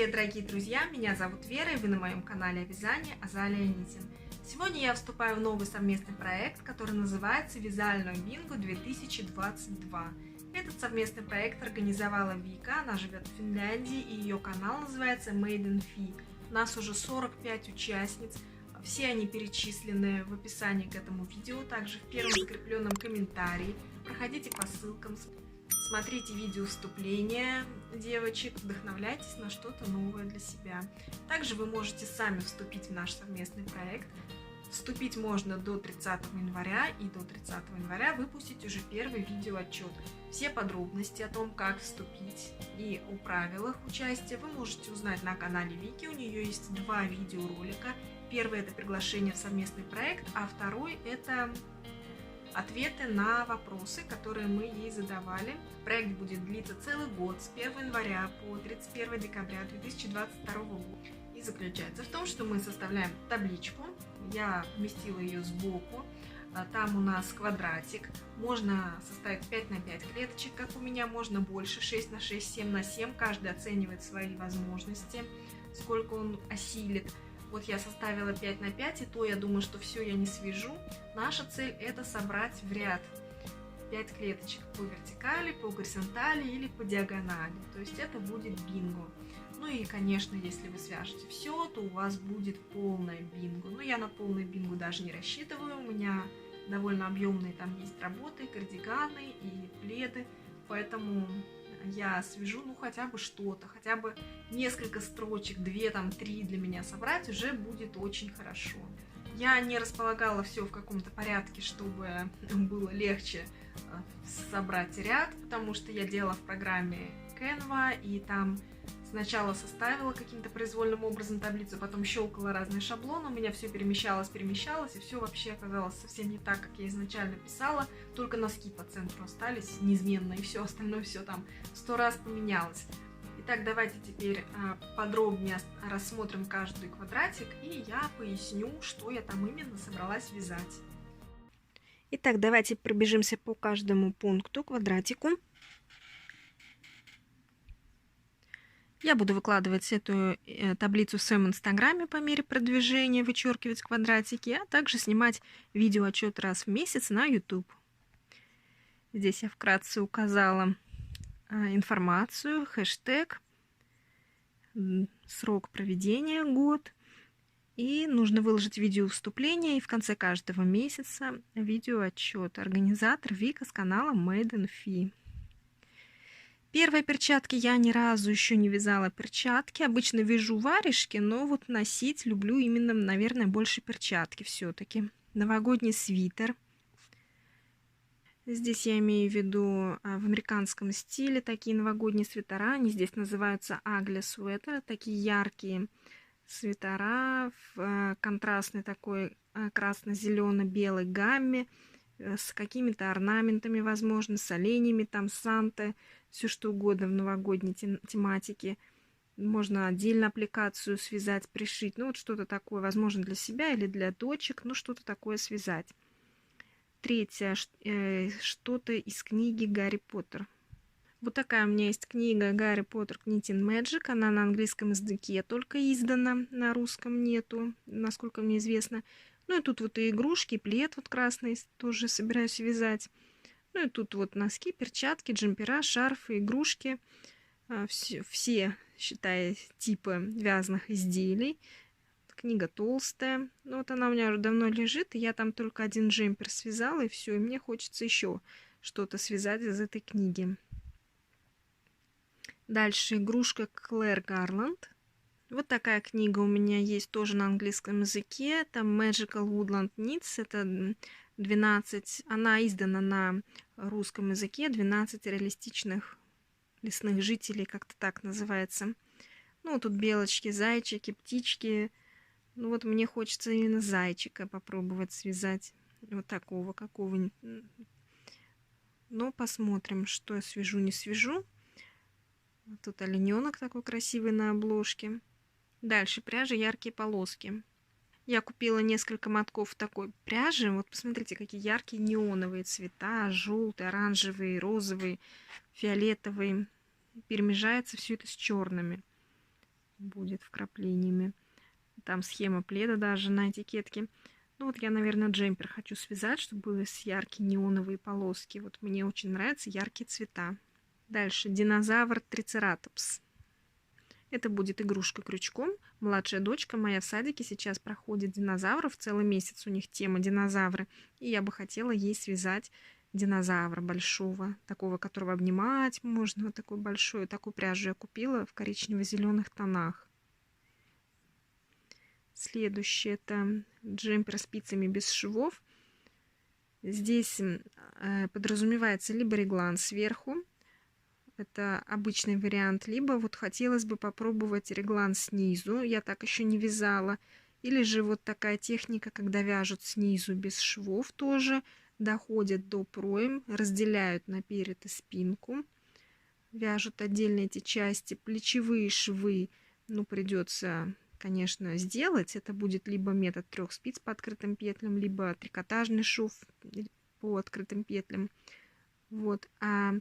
Привет, дорогие друзья! Меня зовут Вера, и вы на моем канале о вязании Азалия Нитин. Сегодня я вступаю в новый совместный проект, который называется «Вязальную бинго 2022». Этот совместный проект организовала Вика, она живет в Финляндии, и ее канал называется Made in Fi. У нас уже 45 участниц, все они перечислены в описании к этому видео, также в первом закрепленном комментарии. Проходите по ссылкам, смотрите видео вступления девочек, вдохновляйтесь на что-то новое для себя. Также вы можете сами вступить в наш совместный проект. Вступить можно до 30 января, и до 30 января выпустить уже первый видеоотчет. Все подробности о том, как вступить, и о правилах участия вы можете узнать на канале Вики. У нее есть два видеоролика. Первый — это приглашение в совместный проект, а второй — это ответы на вопросы, которые мы ей задавали. Проект будет длиться целый год, с 1 января по 31 декабря 2022 года. И заключается в том, что мы составляем табличку. Я вместила ее сбоку. Там у нас квадратик. Можно составить 5 на 5 клеточек, как у меня, можно больше, 6 на 6, 7 на 7. Каждый оценивает свои возможности, сколько он осилит. Вот я составила 5 на 5, и то я думаю, что все я не свяжу. Наша цель — это собрать в ряд 5 клеточек по вертикали, по горизонтали или по диагонали. То есть это будет бинго. Ну и, конечно, если вы свяжете все, то у вас будет полное бинго. Но я на полное бинго даже не рассчитываю. У меня довольно объемные там есть работы, кардиганы и пледы. Поэтому я свяжу, ну, хотя бы что-то, хотя бы несколько строчек, 2, там, 3 для меня собрать уже будет очень хорошо. Я не располагала все в каком-то порядке, чтобы было легче собрать ряд, потому что я делала в программе Canva, и там сначала составила каким-то произвольным образом таблицу, потом щелкала разные шаблоны, у меня все перемещалось, и все вообще оказалось совсем не так, как я изначально писала, только носки по центру остались неизменно, и все остальное все там 100 раз поменялось. Итак, давайте теперь подробнее рассмотрим каждый квадратик, и я поясню, что я там именно собралась вязать. Итак, давайте пробежимся по каждому пункту, квадратику. Я буду выкладывать эту таблицу в своем инстаграме по мере продвижения, вычеркивать квадратики, а также снимать видеоотчет раз в месяц на YouTube. Здесь я вкратце указала информацию, хэштег, срок проведения — год. И нужно выложить видео вступление и в конце каждого месяца видеоотчет. Организатор Вика с канала Made in Fi. Первые перчатки я ни разу еще не вязала перчатки. Обычно вяжу варежки, но вот носить люблю именно, наверное, больше перчатки все-таки. Новогодний свитер. Здесь я имею в виду в американском стиле такие новогодние свитера. Они здесь называются Ugly Sweater. Такие яркие свитера в контрастной такой красно-зелено-белой гамме, с какими-то орнаментами, возможно, с оленями, там Санта, все что угодно в новогодней тематике. Можно отдельно аппликацию связать, пришить, ну вот что-то такое, возможно, для себя или для дочек, ну что-то такое связать. Третье, что-то из книги Гарри Поттер. Вот такая у меня есть книга Гарри Поттер Knitting Magic. Она на английском языке только издана, на русском нету, насколько мне известно. Ну и тут вот и игрушки, плед вот красный тоже собираюсь вязать. Ну и тут вот носки, перчатки, джемпера, шарфы, игрушки. Все, считай, типы вязаных изделий. Книга толстая. Ну вот она у меня уже давно лежит, и я там только один джемпер связала, и все. И мне хочется еще что-то связать из этой книги. Дальше игрушка Клэр Гарланд. Вот такая книга у меня есть тоже на английском языке. Там Magical Woodland Knits. Это 12, она издана на русском языке. 12 реалистичных лесных жителей, как-то так называется. Ну, тут белочки, зайчики, птички. Ну, вот мне хочется именно зайчика попробовать связать. Вот такого, какого-нибудь. Но посмотрим, что я свяжу, не свяжу. Тут олененок такой красивый на обложке. Дальше пряжа яркие полоски. Я купила несколько мотков такой пряжи. Вот посмотрите, какие яркие неоновые цвета. Желтый, оранжевый, розовый, фиолетовый. Перемежается все это с черными. будет вкраплениями. Там схема пледа даже на этикетке. Ну вот я, наверное, джемпер хочу связать, чтобы были яркие неоновые полоски. Вот мне очень нравятся яркие цвета. Дальше динозавр трицератопс. Это будет игрушка крючком. Младшая дочка моя в садике сейчас проходит динозавров. Целый месяц у них тема динозавры. И я бы хотела ей связать динозавра большого, такого, которого обнимать можно. Вот такой большой. Такую пряжу я купила в коричнево-зеленых тонах. Следующее это джемпер спицами без швов. Здесь подразумевается либо реглан сверху, это обычный вариант, либо вот хотелось бы попробовать реглан снизу, я так еще не вязала, или же вот такая техника, когда вяжут снизу без швов тоже, доходят до пройм, разделяют наперед и спинку, вяжут отдельно эти части, плечевые швы, ну придется, конечно, сделать. Это будет либо метод 3 спиц по открытым петлям, либо трикотажный шов по открытым петлям. Вот. А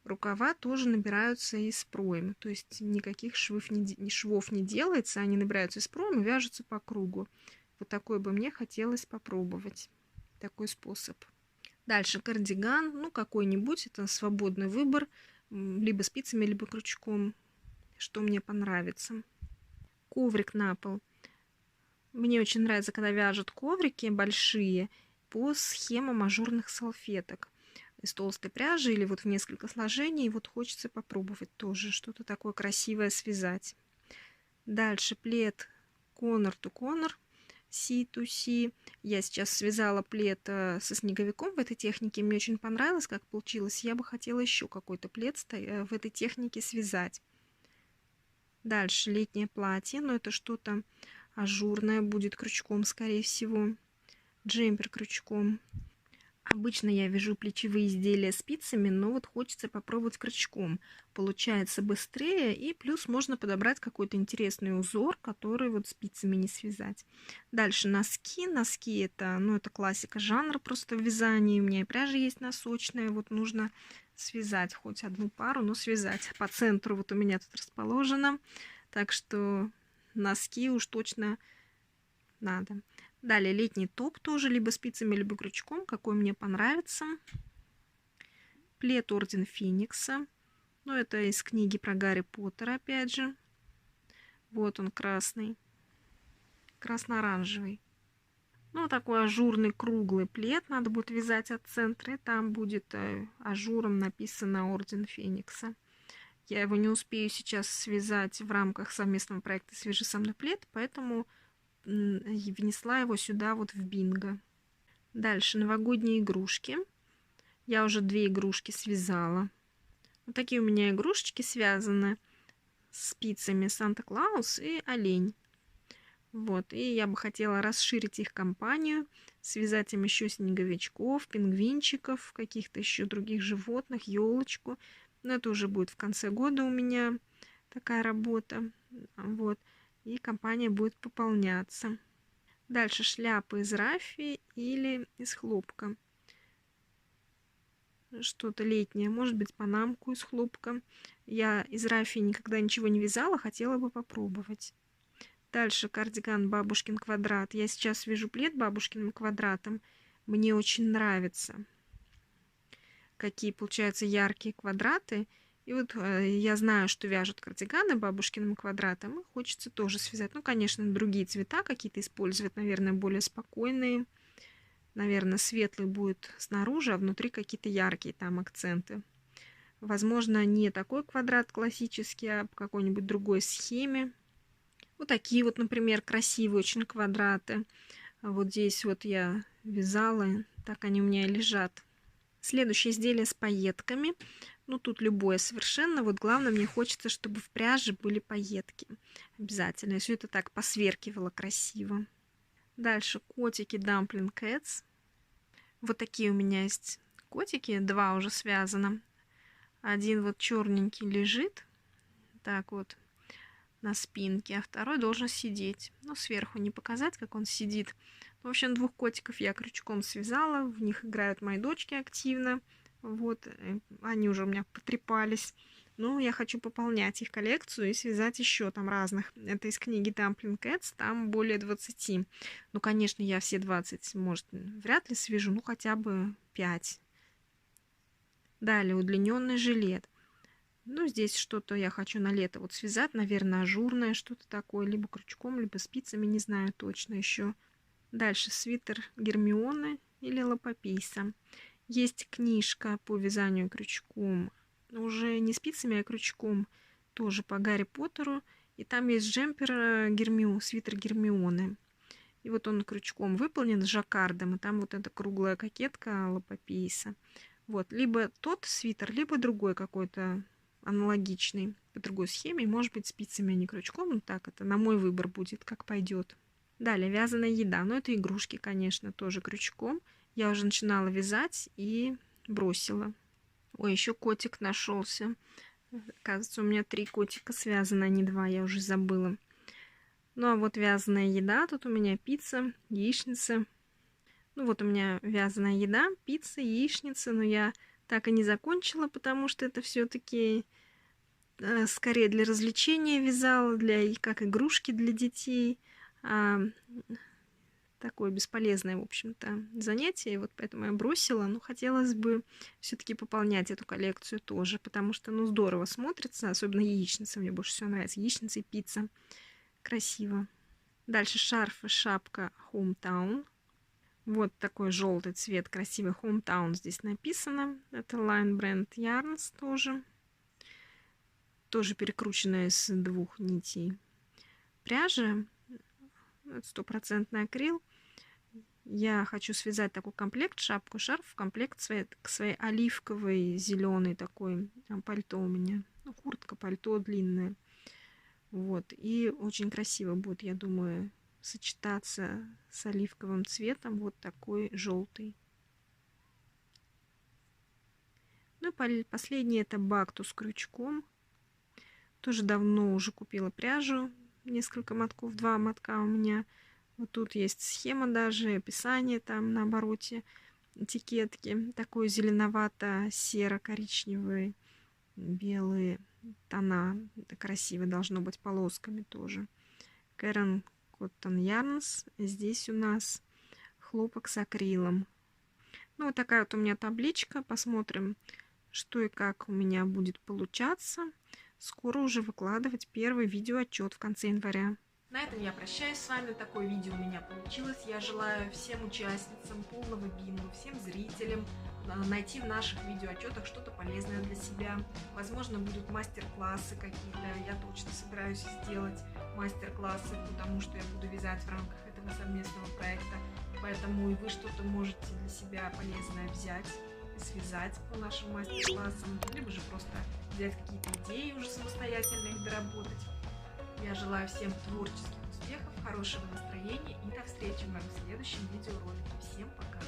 рукава тоже набираются из пройм. То есть никаких швов не делается, они набираются из пройм и вяжутся по кругу. Вот такой бы мне хотелось попробовать. Такой способ. Дальше кардиган, ну какой-нибудь, это свободный выбор. Либо спицами, либо крючком, что мне понравится. Коврик на пол. Мне очень нравится, когда вяжут коврики большие по схемам ажурных салфеток из толстой пряжи или вот в несколько сложений. Вот хочется попробовать тоже что-то такое красивое связать. Дальше плед Corner to Corner, C to C. Я сейчас связала плед со снеговиком в этой технике. Мне очень понравилось, как получилось. Я бы хотела еще какой-то плед в этой технике связать. Дальше летнее платье, но это что-то ажурное, будет крючком, скорее всего. Джемпер крючком. Обычно я вяжу плечевые изделия спицами, но вот хочется попробовать крючком. Получается быстрее, и плюс можно подобрать какой-то интересный узор, который вот спицами не связать. Дальше носки. Носки это, ну, это классика жанра просто в вязании. У меня и пряжа есть носочная, вот нужно связать хоть одну пару, но связать. По центру вот у меня тут расположено, так что носки уж точно надо. Далее летний топ тоже либо спицами, либо крючком, какой мне понравится. Плед Орден Феникса. Ну, это из книги про Гарри Поттера, опять же. Вот он красный. Красно-оранжевый. Ну, такой ажурный круглый плед надо будет вязать от центра. И там будет ажуром написано Орден Феникса. Я его не успею сейчас связать в рамках совместного проекта «Свяжи со мной плед», поэтому внесла его сюда вот в бинго. Дальше новогодние игрушки. Я уже 2 игрушки связала. Вот такие у меня игрушечки связаны с спицами Санта-Клаус и олень. Вот, и я бы хотела расширить их компанию, связать им еще снеговичков, пингвинчиков, каких-то еще других животных, елочку. Но это уже будет в конце года у меня такая работа. Вот. И компания будет пополняться. Дальше шляпы из рафии или из хлопка. Что-то летнее, может быть, панамку из хлопка. Я из рафии никогда ничего не вязала, хотела бы попробовать. Дальше кардиган бабушкин квадрат. Я сейчас вяжу плед бабушкиным квадратом. Мне очень нравится, какие получаются яркие квадраты. И вот я знаю, что вяжут кардиганы бабушкиным квадратом, и хочется тоже связать. Ну, конечно, другие цвета какие-то использовать, наверное, более спокойные. Наверное, светлый будет снаружи, а внутри какие-то яркие там акценты. Возможно, не такой квадрат классический, а по какой-нибудь другой схеме. Вот такие вот, например, красивые очень квадраты. Вот здесь вот я вязала, так они у меня и лежат. Следующее изделие с пайетками. Ну, тут любое совершенно. Вот главное, мне хочется, чтобы в пряже были пайетки. Обязательно. И все это так посверкивало красиво. Дальше котики Dumpling Cats. Вот такие у меня есть котики. 2 уже связано. Один вот черненький лежит. Так вот. На спинке. А второй должен сидеть. Но сверху не показать, как он сидит. В общем, 2 котиков я крючком связала. В них играют мои дочки активно. Вот, они уже у меня потрепались. Но я хочу пополнять их коллекцию и связать еще там разных. Это из книги Dumpling Cats, там более 20. Ну, конечно, я все 20, может, вряд ли свяжу, ну, хотя бы 5. Далее удлиненный жилет. Ну, здесь что-то я хочу на лето вот связать, наверное, ажурное что-то такое, либо крючком, либо спицами, не знаю точно еще. Дальше свитер Гермионы или Лапопейса. Есть книжка по вязанию крючком, уже не спицами, а крючком, тоже по Гарри Поттеру. И там есть джемпер свитер Гермионы. И вот он крючком выполнен с жаккардом, и там вот эта круглая кокетка Лапопейса. Вот, либо тот свитер, либо другой какой-то аналогичный, по другой схеме, может быть спицами, а не крючком. Ну так, это на мой выбор будет, как пойдет. Далее вязаная еда, но это игрушки, конечно, тоже крючком. Я уже начинала вязать и бросила. Ой, еще котик нашелся. Кажется, у меня 3 котика связаны, а не 2, я уже забыла. Ну а вот вязаная еда, тут у меня пицца, яичница. Ну вот у меня вязаная еда, пицца, яичница, но я так и не закончила, потому что это все-таки скорее для развлечения вязала, как игрушки для детей. Такое бесполезное, в общем-то, занятие, и вот поэтому я бросила. Но хотелось бы все-таки пополнять эту коллекцию тоже, потому что, ну, здорово смотрится, особенно яичница, мне больше всего нравится, яичница и пицца. Красиво. Дальше шарф и шапка Hometown. Вот такой желтый цвет, красивый Hometown здесь написано. Это Line Brand Yarns тоже. Тоже перекрученная из 2 нитей пряжи. 100% акрил. Я хочу связать такой комплект, шапку, шарф, в комплект к своей оливковой, зеленой такой пальто у меня. Ну, куртка, пальто длинное. Вот. И очень красиво будет, я думаю, сочетаться с оливковым цветом. Вот такой желтый. Ну и последний это бактус с крючком. Тоже давно уже купила пряжу. Несколько мотков, 2 мотка у меня. Вот тут есть схема даже, описание там на обороте, этикетки. Такой зеленовато-серо-коричневый, белые тона. Это красиво должно быть полосками тоже. Caron Cotton Yarns. Здесь у нас хлопок с акрилом. Ну, вот такая вот у меня табличка. Посмотрим, что и как у меня будет получаться. Скоро уже выкладывать первый видеоотчет в конце января. На этом я прощаюсь с вами. Такое видео у меня получилось. Я желаю всем участницам полного бинго, всем зрителям найти в наших видеоотчетах что-то полезное для себя. Возможно, будут мастер-классы какие-то. Я точно собираюсь сделать мастер-классы, потому что я буду вязать в рамках этого совместного проекта. Поэтому и вы что-то можете для себя полезное взять и связать по нашим мастер-классам, либо же просто взять какие-то идеи уже самостоятельно их доработать. Я желаю всем творческих успехов, хорошего настроения и до встречи в моем следующем видеоролике. Всем пока!